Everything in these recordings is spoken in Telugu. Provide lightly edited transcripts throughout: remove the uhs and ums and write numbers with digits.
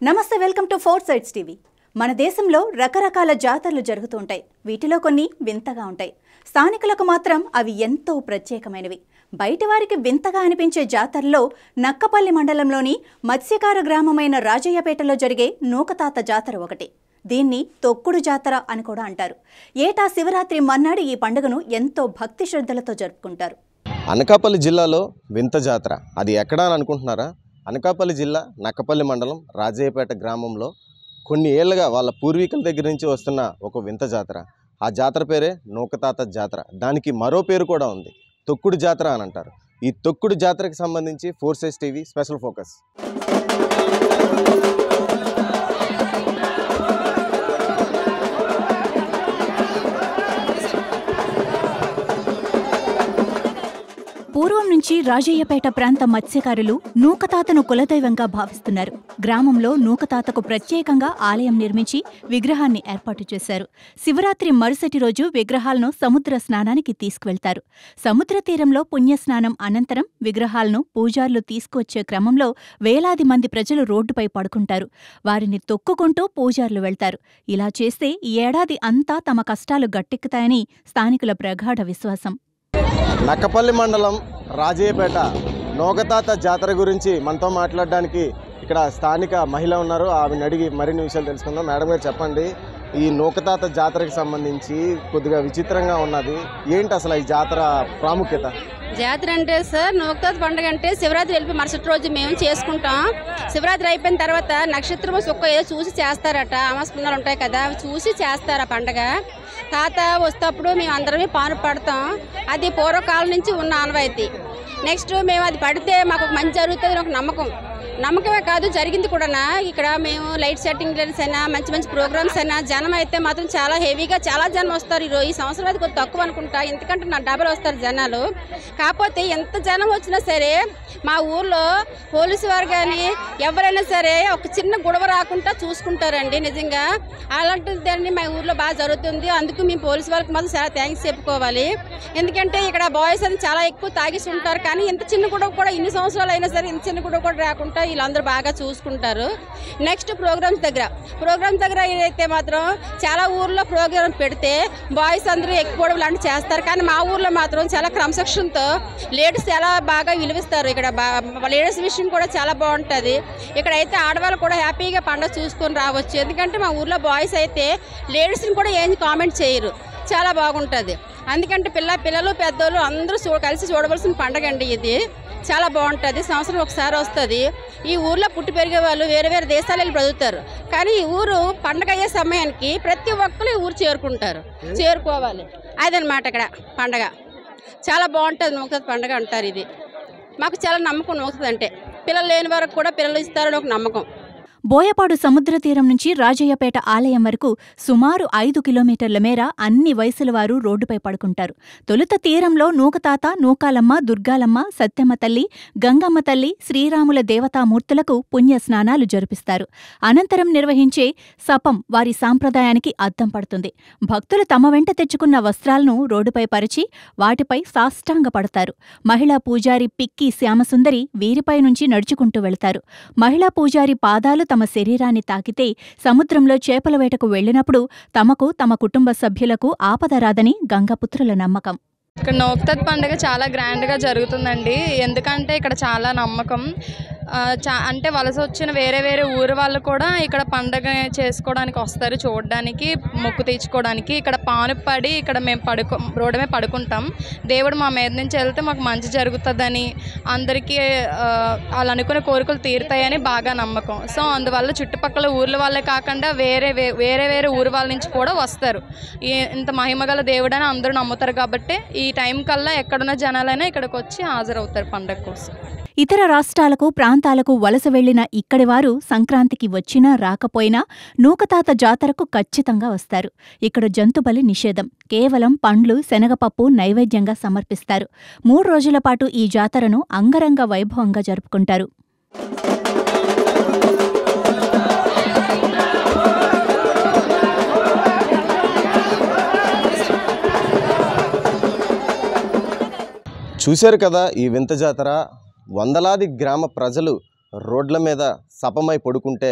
నమస్తే, welcome to four sides TV. మన దేశంలో రకరకాల జాతరలు జరుగుతూ ఉంటాయి. వీటిలో కొన్ని వింతగా ఉంటాయి. స్థానికులకు మాత్రం అవి ఎంతో ప్రత్యేకమైనవి. బయటి వారికి వింతగా అనిపించే జాతరలో నక్కపల్లి మండలంలోని మత్స్యకార గ్రామమైన రాజయ్యపేటలో జరిగే నూకతాత జాతర ఒకటి. దీన్ని తొక్కుడు జాతర అని కూడా అంటారు. ఏటా శివరాత్రి మర్నాడు ఈ పండుగను ఎంతో భక్తి శ్రద్ధలతో జరుపుకుంటారు. అనకాపల్లి జిల్లాలో వింత జాతర అది ఎక్కడా అని అనుకుంటున్నారా? అనకాపల్లి జిల్లా నక్కపల్లి మండలం రాజయ్యపేట గ్రామంలో కొన్ని ఏళ్ళుగా వాళ్ళ పూర్వీకుల దగ్గర నుంచి వస్తున్న ఒక వింత జాతర. ఆ జాతర పేరే నూకతాత జాతర. దానికి మరో పేరు కూడా ఉంది, తొక్కుడు జాతర అని అంటారు. ఈ తొక్కుడు జాతరకి సంబంధించి four sides TV special focus. పూర్వం నుంచి రాజయ్యపేట ప్రాంత మత్స్యకారులు నూకతాతను కులదైవంగా భావిస్తున్నారు. గ్రామంలో నూకతాతకు ప్రత్యేకంగా ఆలయం నిర్మించి విగ్రహాన్ని ఏర్పాటు చేశారు. శివరాత్రి మరుసటి రోజు విగ్రహాలను సముద్ర స్నానానికి తీసుకువెళ్తారు. సముద్ర తీరంలో పుణ్యస్నానం అనంతరం విగ్రహాలను పూజారులు తీసుకువచ్చే క్రమంలో వేలాది మంది ప్రజలు రోడ్డుపై పడుకుంటారు. వారిని తొక్కుకుంటూ పూజారులు వెళ్తారు. ఇలా చేస్తే ఈ ఏడాది అంతా తమ కష్టాలు గట్టెక్కుతాయని స్థానికుల ప్రగాఢ విశ్వాసం. నక్కపల్లి మండలం రాజయ్యపేట నూకతాత జాతర గురించి మనతో మాట్లాడడానికి ఇక్కడ స్థానిక మహిళ ఉన్నారు. ఆమెను అడిగి మరిన్ని విషయాలు తెలుసుకుందాం. మేడం గారు చెప్పండి, ఈ నూకతాత జాతరకి సంబంధించి కొద్దిగా విచిత్రంగా ఉన్నది ఏంటి అసలు ఈ జాతర ప్రాముఖ్యత? జాతర అంటే సార్, నూకతాత పండుగ అంటే శివరాత్రి వెళ్ళిపోయి మరుసటి రోజు మేము చేసుకుంటాం. శివరాత్రి అయిపోయిన తర్వాత నక్షత్రము సుక్క ఏదో చూసి చేస్తారట. అమాస్పుణ్యాలు ఉంటాయి కదా, అవి చూసి చేస్తారు ఆ పండుగ. తాత వస్తేప్పుడు మేము అందరమే పాను పడతాం. అది పూర్వకాలం నుంచి ఉన్న ఆనవాయితీ. నెక్స్ట్ మేము అది పడితే మాకు మంచి జరుగుతుంది ఒక నమ్మకమే కాదు, జరిగింది కూడా. ఇక్కడ మేము లైట్ సెట్టింగ్ అయినా మంచి మంచి ప్రోగ్రామ్స్ అయినా జనం అయితే మాత్రం చాలా హెవీగా చాలా జనం వస్తారు. ఈ సంవత్సరం అది కొద్ది తక్కువ అనుకుంటా, ఎందుకంటే నా డబల్ వస్తారు జనాలు. కాకపోతే ఎంత జనం వచ్చినా సరే మా ఊర్లో పోలీసు వారు కానీ ఎవరైనా సరే ఒక చిన్న గొడవ రాకుండా చూసుకుంటారండి. నిజంగా అలాంటిదాన్ని మా ఊర్లో బాగా జరుగుతుంది. అందుకు మేము పోలీసు వాళ్ళకి మాత్రం చాలా థ్యాంక్స్ చెప్పుకోవాలి. ఎందుకంటే ఇక్కడ బాయ్స్ అని చాలా ఎక్కువ తాగిసి ఉంటారు. కానీ ఇంత చిన్న గొడవ కూడా ఇన్ని సంవత్సరాలు అయినా సరే ఇంత చిన్న గొడవ కూడా రాకుండా వీళ్ళందరూ బాగా చూసుకుంటారు. నెక్స్ట్ ప్రోగ్రామ్స్ దగ్గర అయితే మాత్రం చాలా ఊర్లో ప్రోగ్రామ్ పెడితే బాయ్స్ అందరూ ఎక్కువ లాంటివి చేస్తారు. కానీ మా ఊర్లో మాత్రం చాలా క్రమశిక్షణతో లేడీస్ చాలా బాగా విలువిస్తారు. ఇక్కడ లేడీస్ విషయం కూడా చాలా బాగుంటుంది. ఇక్కడైతే ఆడవాళ్ళు కూడా హ్యాపీగా పండుగ చూసుకొని రావచ్చు. ఎందుకంటే మా ఊర్లో బాయ్స్ అయితే లేడీస్ని కూడా ఏం కామెంట్ చేయరు, చాలా బాగుంటుంది. అందుకంటే పిల్లలు పెద్దోళ్ళు అందరూ కలిసి చూడవలసిన పండుగ అండి ఇది. చాలా బాగుంటుంది. సంవత్సరం ఒకసారి వస్తుంది. ఈ ఊర్లో పుట్టి పెరిగే వాళ్ళు వేరే వేరే దేశాలు వెళ్ళి బ్రతుకుతారు. కానీ ఈ ఊరు పండగ అయ్యే సమయానికి ప్రతి ఒక్కరు ఈ ఊరు చేరుకోవాలి. అదనమాట ఇక్కడ పండగ చాలా బాగుంటుంది. నూకతాత పండుగ అంటారు. ఇది మాకు చాలా నమ్మకం. నూకతాత అంటే పిల్లలు లేని వరకు కూడా పిల్లలు ఇస్తారని ఒక నమ్మకం. బోయపాడు సముద్ర తీరం నుంచి రాజయ్యపేట ఆలయం వరకు సుమారు 5 కిలోమీటర్ల మేర అన్ని వయసుల వారు రోడ్డుపై పడుకుంటారు. తొలుత తీరంలో నూకతాత, నూకాలమ్మ, దుర్గాలమ్మ, సత్యమ్మ తల్లి, గంగమ్మ తల్లి, శ్రీరాముల దేవతామూర్తులకు పుణ్య స్నానాలు జరిపిస్తారు. అనంతరం నిర్వహించే సపం వారి సాంప్రదాయానికి అద్దం పడుతుంది. భక్తులు తమ వెంట తెచ్చుకున్న వస్త్రాలను రోడ్డుపై పరిచి వాటిపై సాష్టాంగ పడతారు. మహిళా పూజారి పిక్కి శ్యామసుందరి వీరిపై నుంచి నడుచుకుంటూ వెళ్తారు. మహిళా పూజారి పాదాలు తమ శరీరాన్ని తాకితే సముద్రంలో చేపల వేటకు వెళ్లినప్పుడు తమకు, తమ కుటుంబ సభ్యులకు ఆపద రాదని గంగపుత్రుల నమ్మకం. ఇక్కడ నూకతాత పండుగ చాలా గ్రాండ్గా జరుగుతుందండి. ఎందుకంటే ఇక్కడ చాలా నమ్మకం. అంటే వలస వచ్చిన వేరే వేరే ఊరు వాళ్ళు కూడా ఇక్కడ పండగ చేసుకోవడానికి వస్తారు, చూడడానికి, మొక్కు తీర్చుకోవడానికి. ఇక్కడ పాను పడి ఇక్కడ మేము రోడ్డు మీద పడుకుంటాం. దేవుడు మా మీద నుంచి వెళ్తే మాకు మంచి జరుగుతుందని, అందరికీ వాళ్ళు అనుకునే కోరికలు తీరుతాయని బాగా నమ్మకం. సో అందువల్ల చుట్టుపక్కల ఊర్ల వాళ్ళే కాకుండా వేరే వేరే ఊరు వాళ్ళ నుంచి కూడా వస్తారు. ఇంత మహిమగల దేవుడు అని అందరూ నమ్ముతారు. కాబట్టి ఈ టైం కల్లా ఎక్కడున్న జనాలైనా ఇక్కడికి వచ్చి హాజరవుతారు పండగ కోసం. ఇతర రాష్ట్రాలకు, ప్రాంతాలకు వలస వెళ్లిన ఇక్కడివారు సంక్రాంతికి వచ్చినా రాకపోయినా నూకతాత జాతరకు ఖచ్చితంగా వస్తారు. ఇక్కడ జంతుబలి నిషేధం. కేవలం పండ్లు, శనగపప్పు నైవేద్యంగా సమర్పిస్తారు. 3 రోజుల పాటు ఈ జాతరను అంగరంగ వైభవంగా జరుపుకుంటారు. చూశారు కదా ఈ వింత జాతర. వందలాది గ్రామ ప్రజలు రోడ్ల మీద సపమై పడుకుంటే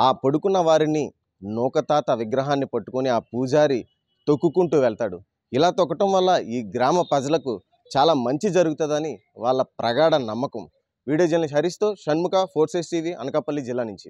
ఆ పడుకున్న వారిని నూకతాత విగ్రహాన్ని పట్టుకొని ఆ పూజారి తొక్కుకుంటూ వెళ్తాడు. ఇలా తొక్కటం వల్ల ఈ గ్రామ ప్రజలకు చాలా మంచి జరుగుతుందని వాళ్ళ ప్రగాఢ నమ్మకం. వీడియో జర్నలిస్ట్ హరీష్తో షణ్ముఖ, 4 Sides TV, అనకాపల్లి జిల్లా నుంచి.